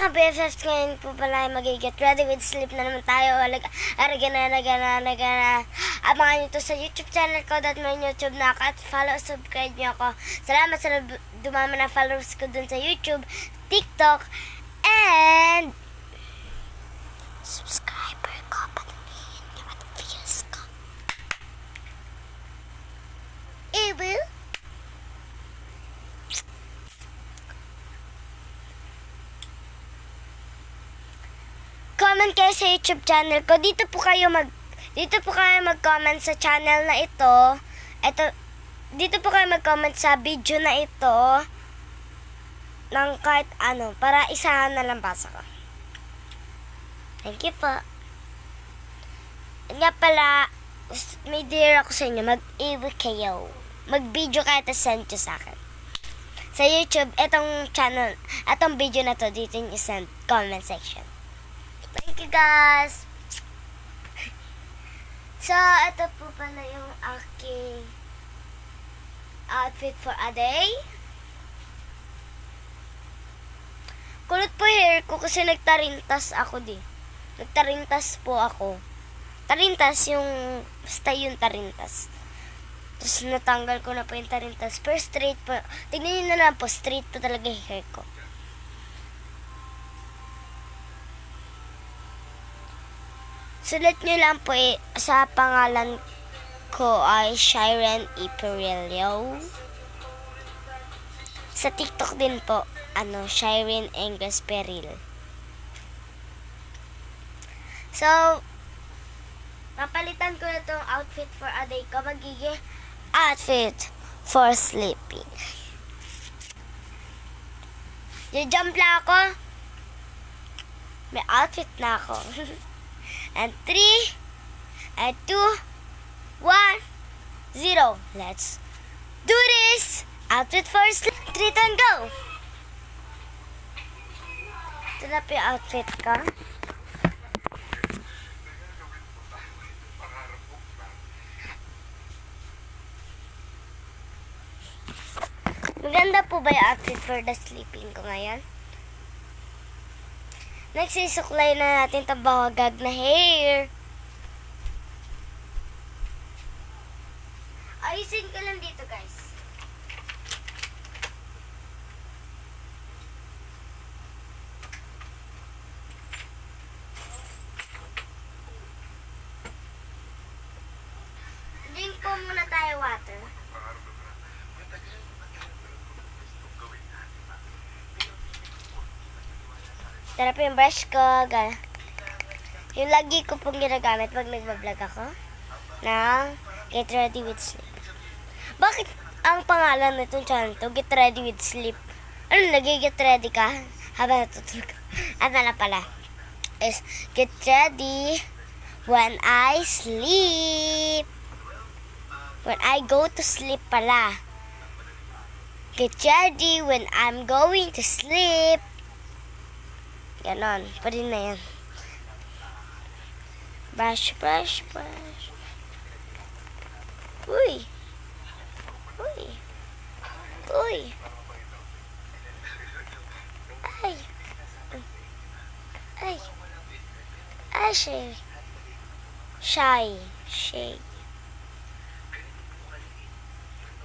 ka-BFFs, ngayon po pala ay mag-get ready with sleep na naman tayo. Abangan nyo to sa YouTube channel ko, my YouTube na at follow, subscribe nyo ako. Salamat sa dumami na followers ko dun sa YouTube, TikTok, and subscriber ko, patuloyin nyo at views ko. Evil? Comment kayo sa YouTube channel ko. Dito po kayo mag-comment sa channel na ito. Dito po kayo mag-comment sa video na ito ng kahit ano para isahan na lang basa ko. Thank you po. Nga pala, may dear ako sa inyo. Mag-iwi kayo. Mag-video kayo at send nyo sa akin. Sa YouTube, itong channel, itong video na to, dito nyo send comment section. Thank you guys! So, ito po pala yung aking outfit for a day. Kulot po hair ko kasi nagtarintas ako di. Nagtarintas po ako. Tarintas yung, basta yung tarintas. Tapos natanggal ko na po yung tarintas. Pero straight po. Tignan nyo na lang po, straight po talaga yung hair ko. Sulat nyo lang po sa pangalan ko ay Shiren Iperilio. Sa TikTok din po, Shiren Engles Peril. So, papalitan ko na itong outfit for a day ko. Magiging outfit for sleeping. Jump lang ako. May outfit na ako. And 3, and 2, 1, 0. Let's do this! Outfit for sleep. 3, and go! Ito na po yung outfit ko. Maganda po ba yung outfit for the sleeping ko ngayon? Nagsisuklay na natin itong bahagag na hair. Ayusin ko lang dito, guys. Drink po muna tayo water. Tara po yung brush ko. Yung lagi ko pong ginagamit pag nagbablog ako. Na Get Ready with Sleep. Bakit ang pangalan nitong channel to, Get Ready with Sleep? Ano, nag-get ready ka? Habang natutulog ka. Ano na pala? Is Get Ready when I sleep. When I go to sleep pala. Get ready when I'm going to sleep. Ganon. Pwede na yan. Brush, brush, brush. Uy. Uy. Uy. Ay. Ay. Ay, shay. Shy. Shay.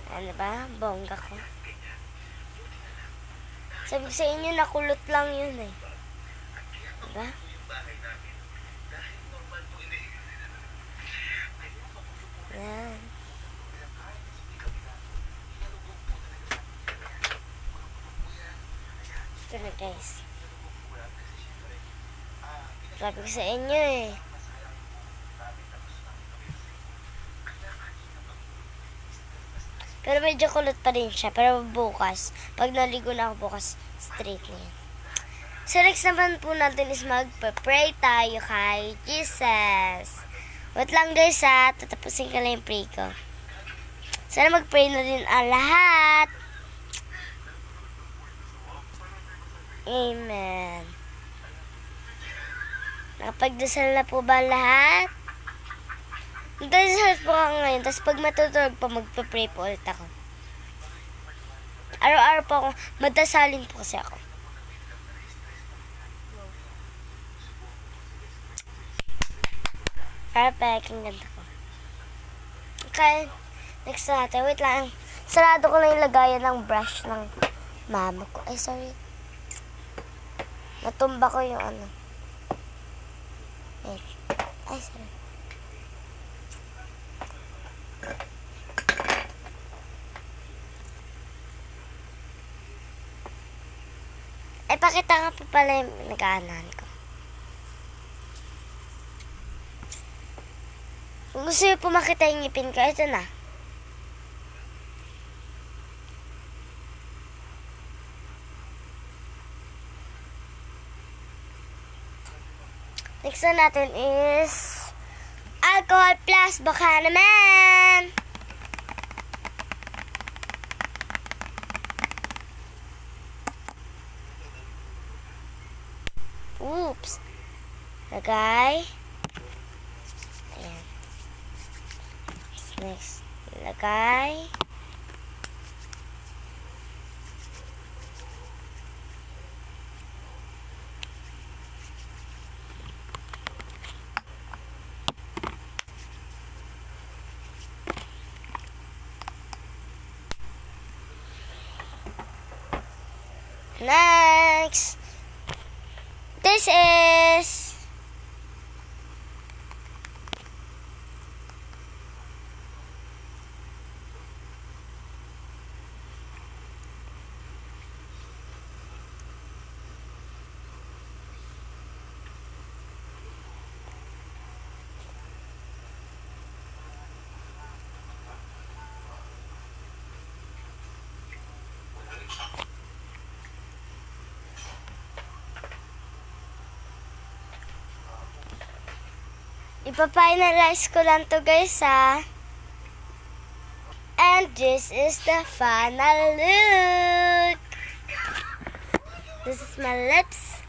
Ano ba? Bongga ko. Sabi ko sa inyo, nakulot lang yun eh. Diba? Yan. Ito na guys. Sabi ko sa inyo eh. Pero medyo kulot pa rin siya. Pero bukas, pag naligo na ako bukas, straight na yan. So next naman po natin is magpa-pray tayo kay Jesus. Wait lang guys ha, tatapusin ko lang yung pray ko. Sana mag-pray na din ang lahat. Amen. Nakapagdasal na po ba lahat? Nagdasal po ako ngayon, tapos pag matutulog po, magpa-pray po ulit ako. Araw-araw po ako, madasalin po kasi ako. Perfect. Ang ganda ko. Okay. Next natin. Wait lang. Sarado ko lang yung lagayan ng brush ng mama ko. Ay, sorry. Natumba ko yung ano. Wait. Ay, sorry. Ay, pakita nga po pala yung nag-aanahan ko. Kung gusto nyo po makita yung ngipin ko, ito na. Next na natin is alcohol plus baka naman. Oops. Lagay. Ayan. Next. Lagay. Next. This is ipa-finalize ko lang to guys ha. And this is the final look. This is my lips.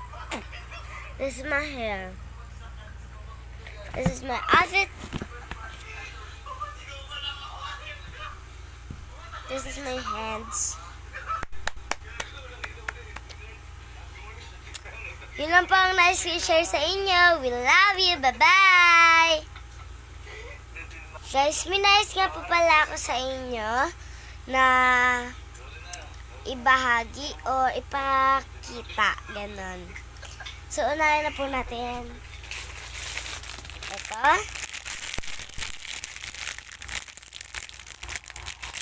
This is my hair. This is my outfit. This is my hands. Yun lang po ang nice i-share sa inyo. We love you. Bye-bye! Guys, may nice nga po pala ako sa inyo na ibahagi o ipakita. Ganon. So, unahin na po natin. Ito.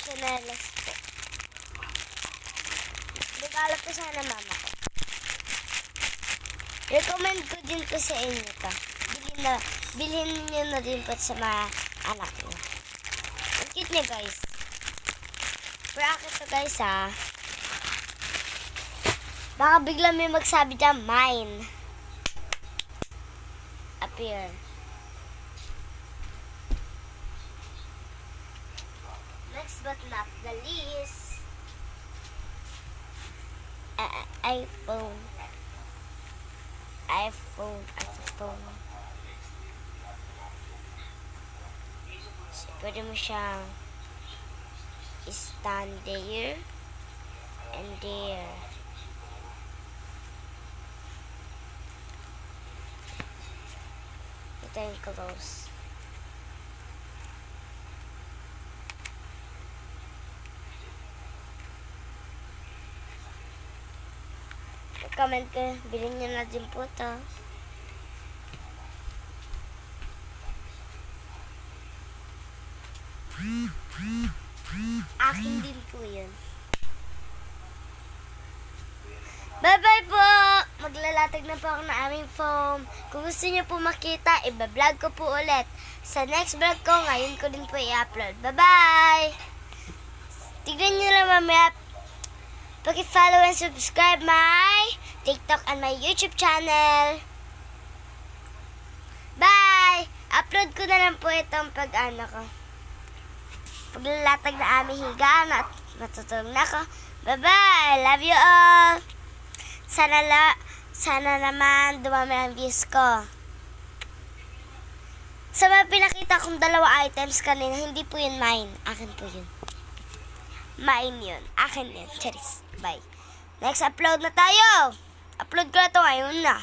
Chanelas po. Regalo ko sana mama ko. Recommend ko din po sa inyo to. Bilhin nyo na din po sa mga anak nyo. Ang cute niya guys. Bracket to guys ha. Baka bigla may magsabi dyan, mine. Appear. Next but not the least. iPhone. So, pwede mo siyang stand there and there. Ito yung close. Comment ko, bilhin nyo na din po ito. Akin din po yun. Bye-bye po! Maglalatag na po ako ng aming foam. Kung gusto niyo po makita, iba-vlog ko po ulit. Sa next vlog ko, ngayon ko din po i-upload. Bye-bye! Tignan nyo lang mamaya. Paki-follow and subscribe my TikTok and my YouTube channel. Bye! Upload ko na lang po itong pag-ano ko. Paglalatag na aming higaan at matutulog na ako. Bye-bye! Love you all! Sana naman dumami ang views ko. Sa mga pinakita kong 2 items kanina, hindi po yun mine. Akin po yun. Mine yun. Akin yun. Charis. Bye. Next upload na tayo. Upload ko na ito ngayon na.